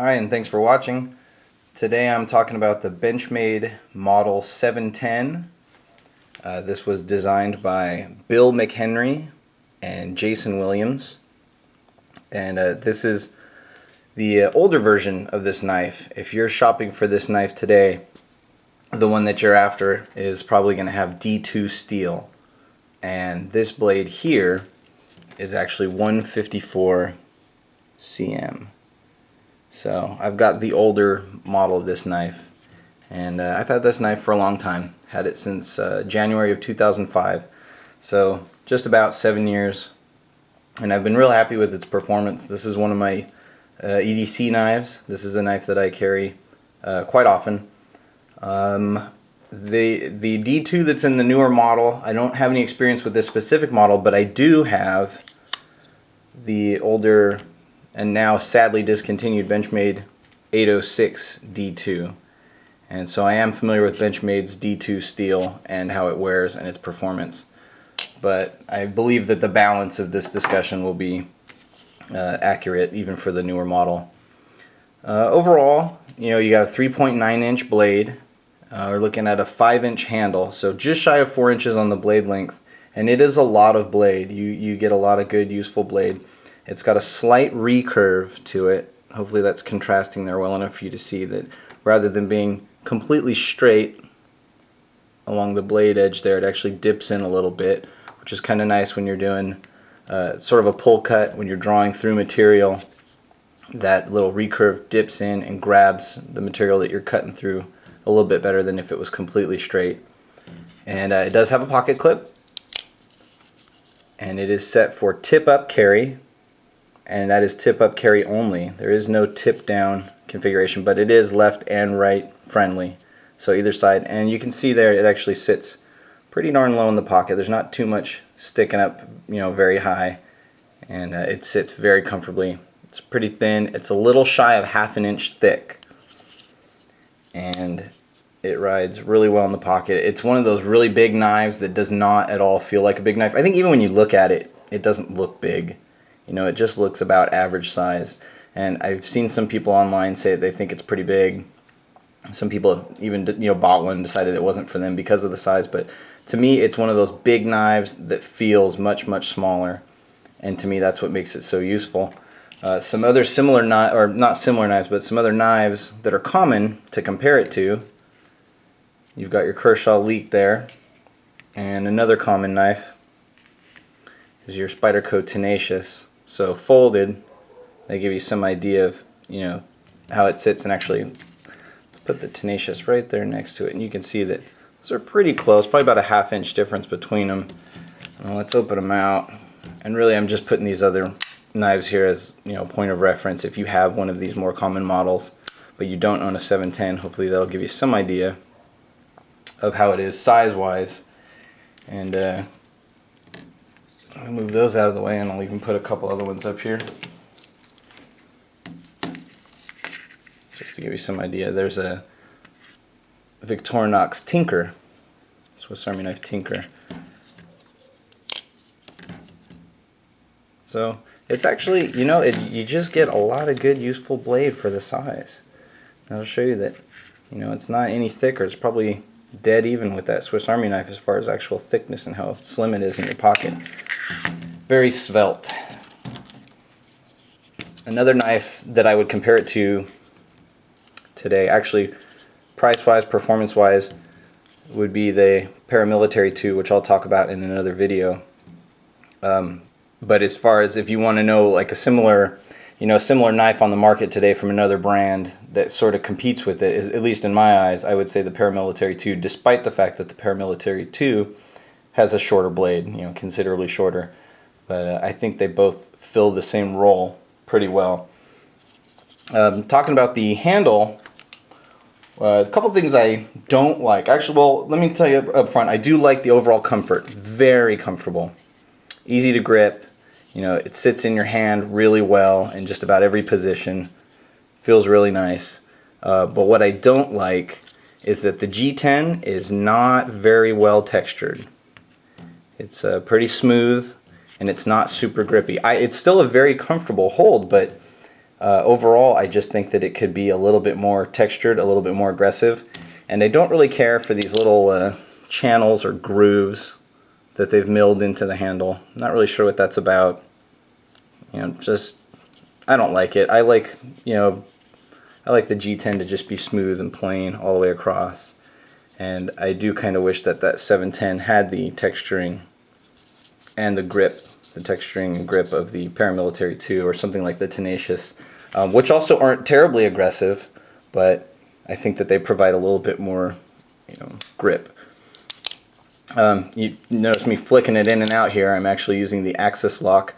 Hi, and thanks for watching. Today I'm talking about the Benchmade Model 710. This was designed by Bill McHenry and Jason Williams. And this is the older version of this knife. If you're shopping for this knife today, the one that you're after is probably going to have D2 steel. And this blade here is actually 154 cm. So I've got the older model of this knife, and I've had this knife for a long time. Had it since January of 2005, so just about 7 years, and I've been real happy with its performance. This is one of my EDC knives. This is a knife that I carry quite often. The D2 that's in the newer model, I don't have any experience with this specific model, but I do have the older and now sadly discontinued Benchmade 806 D2, and so I am familiar with Benchmade's D2 steel and how it wears and its performance, but I believe that the balance of this discussion will be accurate even for the newer model. Overall, you got a 3.9 inch blade. We're looking at a 5-inch handle, so just shy of 4 inches on the blade length, and it is a lot of blade. You get a lot of good useful blade. It's got a slight recurve to it. Hopefully that's contrasting there well enough for you to see that rather than being completely straight along the blade edge there, it actually dips in a little bit, which is kind of nice when you're doing sort of a pull cut, when you're drawing through material. That little recurve dips in and grabs the material that you're cutting through a little bit better than if it was completely straight. And it does have a pocket clip, and it is set for tip up carry. And that is tip up carry only. There is no tip down configuration, but it is left and right friendly, so either side. And you can see there it actually sits pretty darn low in the pocket. There's not too much sticking up very high, and it sits very comfortably. It's pretty thin. It's a little shy of ½ an inch thick, and it rides really well in the pocket. It's one of those really big knives that does not at all feel like a big knife. I think even when you look at it, it doesn't look big. It just looks about average size, and I've seen some people online say they think it's pretty big. Some people have even bought one and decided it wasn't for them because of the size, but to me it's one of those big knives that feels much smaller, and to me that's what makes it so useful. Some other similar not similar knives, but some other knives that are common to compare it to. You've got your Kershaw Leek there, and another common knife is your Spyderco Tenacious. So folded, they give you some idea of how it sits. And actually, let's put the Tenacious right there next to it, and you can see that those are pretty close, probably about a ½ inch difference between them. Let's open them out, and really I'm just putting these other knives here as point of reference. If you have one of these more common models but you don't own a 710, hopefully that'll give you some idea of how it is size wise. And I'll move those out of the way, and I'll even put a couple other ones up here just to give you some idea. There's a Victorinox Tinker, Swiss Army knife Tinker. So it's actually, you just get a lot of good useful blade for the size. And I'll show you that it's not any thicker. It's probably dead even with that Swiss Army knife as far as actual thickness and how slim it is in your pocket. Very svelte. Another knife that I would compare it to today, actually price-wise, performance-wise, would be the Paramilitary 2, which I'll talk about in another video. But as far as if you want to know like a similar knife on the market today from another brand that sort of competes with it, at least in my eyes, I would say the Paramilitary 2, despite the fact that the Paramilitary 2 has a shorter blade, considerably shorter. But I think they both fill the same role pretty well. Talking about the handle, a couple things I don't like. Actually, well, let me tell you up front, I do like the overall comfort. Very comfortable. Easy to grip. It sits in your hand really well in just about every position. Feels really nice. But what I don't like is that the G10 is not very well textured. It's pretty smooth, and it's not super grippy. It's still a very comfortable hold, but Overall, I just think that it could be a little bit more textured, a little bit more aggressive, and I don't really care for these little channels or grooves that they've milled into the handle. I'm not really sure what that's about. You know, just, I don't like it. I like, you know, I like the G10 to just be smooth and plain all the way across. And I do kind of wish that that 710 had the texturing and the grip, the texturing and grip of the Paramilitary 2 or something like the Tenacious, which also aren't terribly aggressive, but I think that they provide a little bit more, you know, grip. You notice me flicking it in and out here. I'm actually using the axis lock.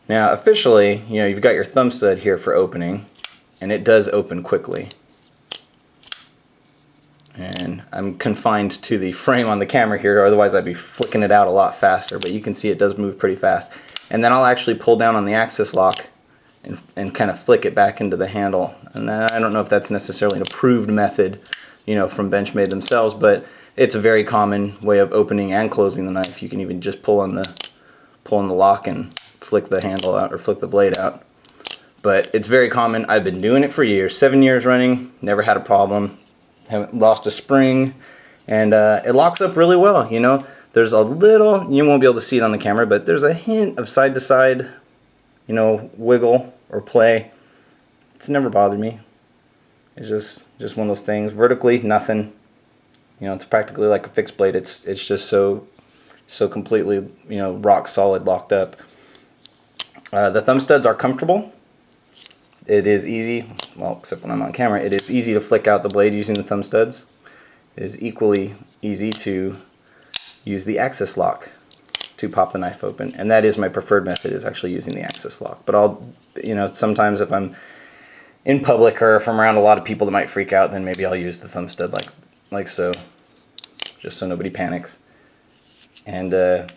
Now officially, you know, you've got your thumb stud here for opening, and it does open quickly. And I'm confined to the frame on the camera here, otherwise I'd be flicking it out a lot faster, but you can see it does move pretty fast. And then I'll actually pull down on the axis lock and kind of flick it back into the handle. And I don't know if that's necessarily an approved method, you know, from Benchmade themselves, but it's a very common way of opening and closing the knife. You can even just pull on the lock and flick the handle out or flick the blade out. But it's very common. I've been doing it for years, 7 years running, never had a problem. Haven't lost a spring, and it locks up really well. You know, there's a little, you won't be able to see it on the camera, but there's a hint of side to side, you know, wiggle or play. It's never bothered me. It's just one of those things. Vertically, nothing. You know, it's practically like a fixed blade. It's just so completely, you know, rock solid locked up. The thumb studs are comfortable. It is easy, well, except when I'm on camera, it is easy to flick out the blade using the thumb studs. It is equally easy to use the axis lock to pop the knife open, and that is my preferred method, is actually using the axis lock. But I'll, you know, sometimes if I'm in public or if I'm around a lot of people that might freak out, then maybe I'll use the thumb stud like so, just so nobody panics. And the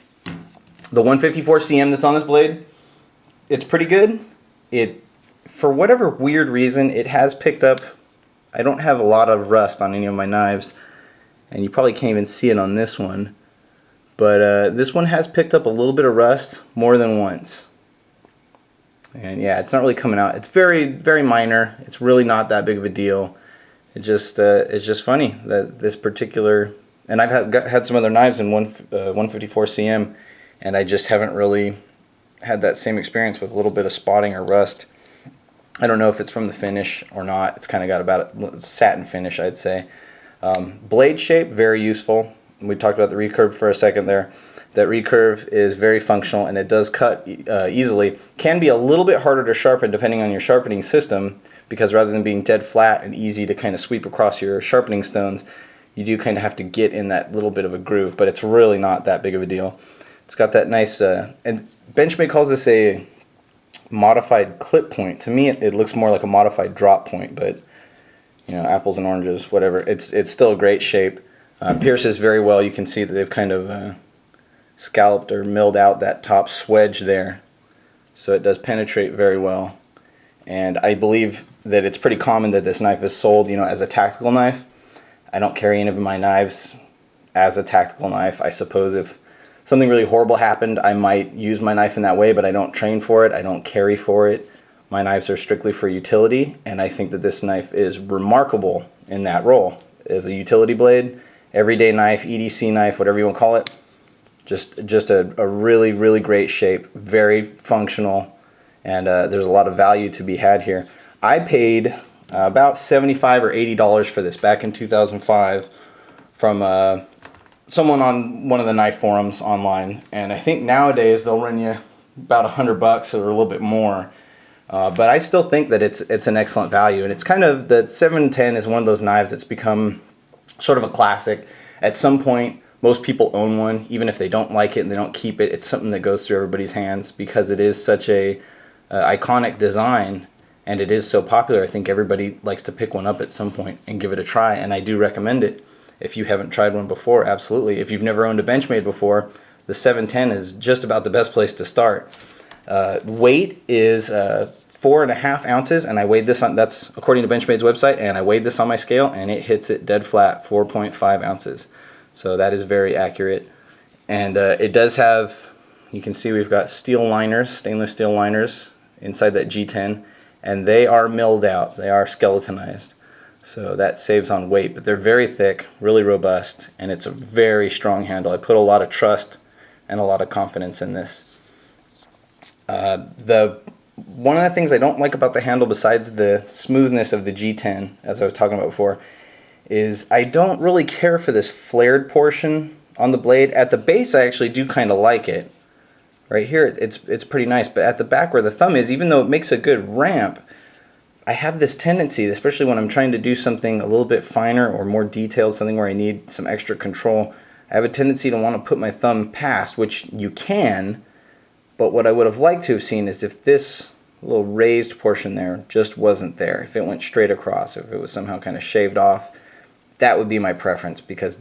154 cm that's on this blade, it's pretty good. For whatever weird reason, it has picked up, I don't have a lot of rust on any of my knives, and you probably can't even see it on this one, but this one has picked up a little bit of rust more than once. And yeah, it's not really coming out. It's very, very minor. It's really not that big of a deal. It's just funny that this particular, and I've had some other knives in 154 cm, and I just haven't really had that same experience with a little bit of spotting or rust. I don't know if it's from the finish or not. It's kind of got about a satin finish, I'd say. Blade shape, very useful. We talked about the recurve for a second there. That recurve is very functional, and it does cut easily. Can be a little bit harder to sharpen depending on your sharpening system, because rather than being dead flat and easy to kind of sweep across your sharpening stones, you do kind of have to get in that little bit of a groove, but it's really not that big of a deal. It's got that nice, and Benchmade calls this a modified clip point. To me, it looks more like a modified drop point, but you know, apples and oranges, whatever. It's still a great shape. Pierces very well. You can see that they've kind of scalloped or milled out that top swedge there, so it does penetrate very well. And I believe that it's pretty common that this knife is sold, you know, as a tactical knife. I don't carry any of my knives as a tactical knife. I suppose if something really horrible happened, I might use my knife in that way, but I don't train for it. I don't carry for it. My knives are strictly for utility, and I think that this knife is remarkable in that role. As a utility blade, everyday knife, EDC knife, whatever you want to call it, just a really, really great shape, very functional, and there's a lot of value to be had here. I paid about $75 or $80 for this back in 2005 from someone on one of the knife forums online, and I think nowadays they'll run you about $100 or a little bit more, but I still think that it's an excellent value. And it's kind of, the 710 is one of those knives that's become sort of a classic. At some point, most people own one, even if they don't like it and they don't keep it. It's something that goes through everybody's hands because it is such a iconic design, and it is so popular. I think everybody likes to pick one up at some point and give it a try, and I do recommend it. If you haven't tried one before, absolutely. If you've never owned a Benchmade before, the 710 is just about the best place to start. Weight is 4.5 ounces, and I weighed this on, that's according to Benchmade's website, and I weighed this on my scale, and it hits it dead flat, 4.5 ounces. So that is very accurate. And it does have, you can see we've got steel liners, stainless steel liners inside that G10, and they are milled out. They are skeletonized. So that saves on weight, but they're very thick, really robust, and it's a very strong handle. I put a lot of trust and a lot of confidence in this. One of the things I don't like about the handle, besides the smoothness of the G10, as I was talking about before, is I don't really care for this flared portion on the blade. At the base, I actually do kind of like it. Right here, it's pretty nice, but at the back where the thumb is, even though it makes a good ramp, I have this tendency, especially when I'm trying to do something a little bit finer or more detailed, something where I need some extra control, I have a tendency to want to put my thumb past, which you can, but what I would have liked to have seen is if this little raised portion there just wasn't there, if it went straight across, if it was somehow kind of shaved off, that would be my preference, because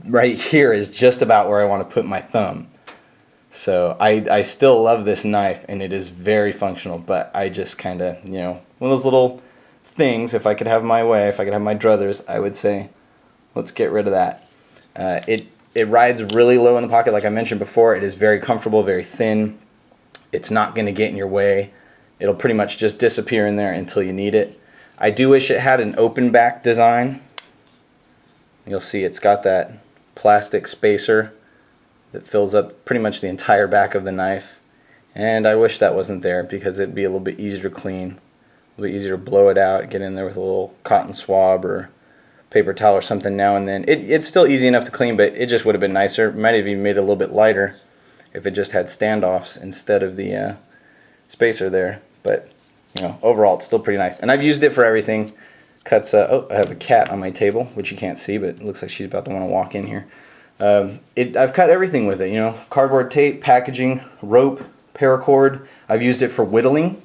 right here is just about where I want to put my thumb. So I still love this knife, and it is very functional, but I just kind of, you know, one of those little things, if I could have my way, if I could have my druthers, I would say, let's get rid of that. It rides really low in the pocket, like I mentioned before. It is very comfortable, very thin. It's not going to get in your way. It'll pretty much just disappear in there until you need it. I do wish it had an open back design. You'll see it's got that plastic spacer that fills up pretty much the entire back of the knife, and I wish that wasn't there, because it'd be a little bit easier to clean, a little bit easier to blow it out, get in there with a little cotton swab or paper towel or something now and then. It's still easy enough to clean, but it just would have been nicer. It might have even made it a little bit lighter if it just had standoffs instead of the spacer there. But you know, overall it's still pretty nice, and I've used it for everything. Cuts. Oh, I have a cat on my table, which you can't see, but it looks like she's about to want to walk in here. I've cut everything with it, you know, cardboard tape, packaging, rope, paracord. I've used it for whittling,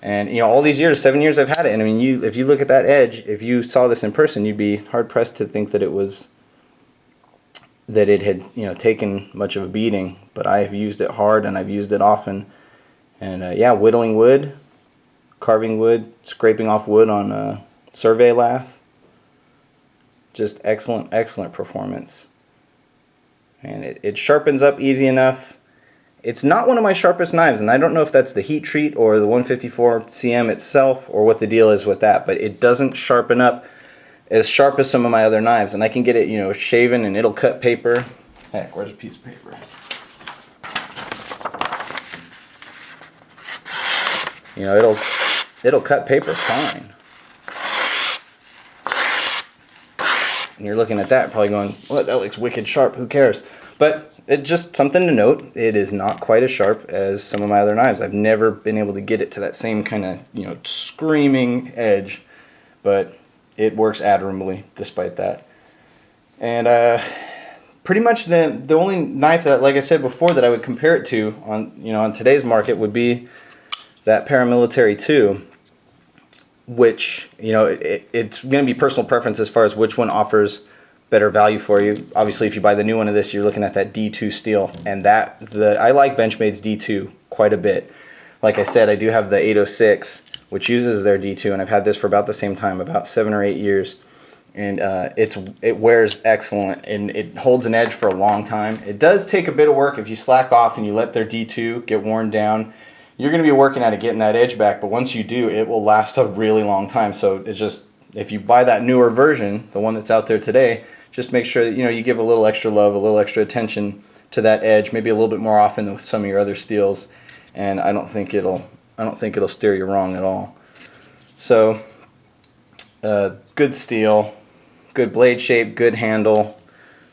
and you know, all these years, 7 years I've had it, and I mean, if you look at that edge, if you saw this in person, you'd be hard pressed to think that it had, you know, taken much of a beating. But I have used it hard, and I've used it often, and yeah, whittling wood, carving wood, scraping off wood on survey lathe. Just excellent performance. And it sharpens up easy enough. It's not one of my sharpest knives, and I don't know if that's the heat treat or the 154 CM itself or what the deal is with that, but it doesn't sharpen up as sharp as some of my other knives, and I can get it, you know, shaven, and it'll cut paper. Heck, where's a piece of paper? You know, it'll cut paper fine. And you're looking at that probably going, what, that looks wicked sharp, who cares? But it's just something to note. It is not quite as sharp as some of my other knives. I've never been able to get it to that same kind of, you know, screaming edge, but it works admirably despite that. And pretty much the only knife that, like I said before, that I would compare it to on, you know, on today's market would be that Paramilitary 2. Which, you know, it's going to be personal preference as far as which one offers better value for you. Obviously, if you buy the new one of this, you're looking at that D2 steel, and I like Benchmade's D2 quite a bit. Like I said, I do have the 806, which uses their D2, and I've had this for about the same time, about 7 or 8 years, and it wears excellent, and it holds an edge for a long time. It does take a bit of work if you slack off and you let their D2 get worn down. You're going to be working at it, getting that edge back, but once you do, it will last a really long time. So it's just, if you buy that newer version, the one that's out there today, just make sure that, you know, you give a little extra love, a little extra attention to that edge, maybe a little bit more often than with some of your other steels, and I don't think it'll steer you wrong at all. So good steel, good blade shape, good handle.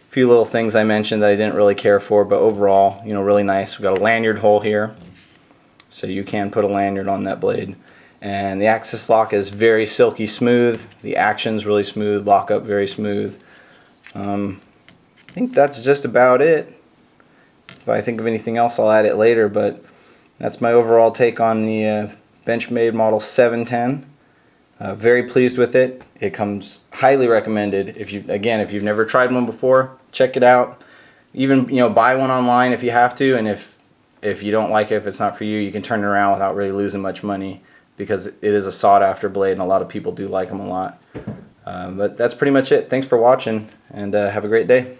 A few little things I mentioned that I didn't really care for, but overall, you know, really nice. We've got a lanyard hole here, so you can put a lanyard on that blade. And the axis lock is very silky smooth. The action's really smooth, lockup very smooth. I think that's just about it. If I think of anything else, I'll add it later, but that's my overall take on the Benchmade model 710. Very pleased with it. It comes highly recommended. If you've never tried one before, check it out. Even, you know, buy one online if you have to, and if you don't like it, if it's not for you, you can turn it around without really losing much money, because it is a sought after blade and a lot of people do like them a lot. But that's pretty much it. Thanks for watching, and have a great day.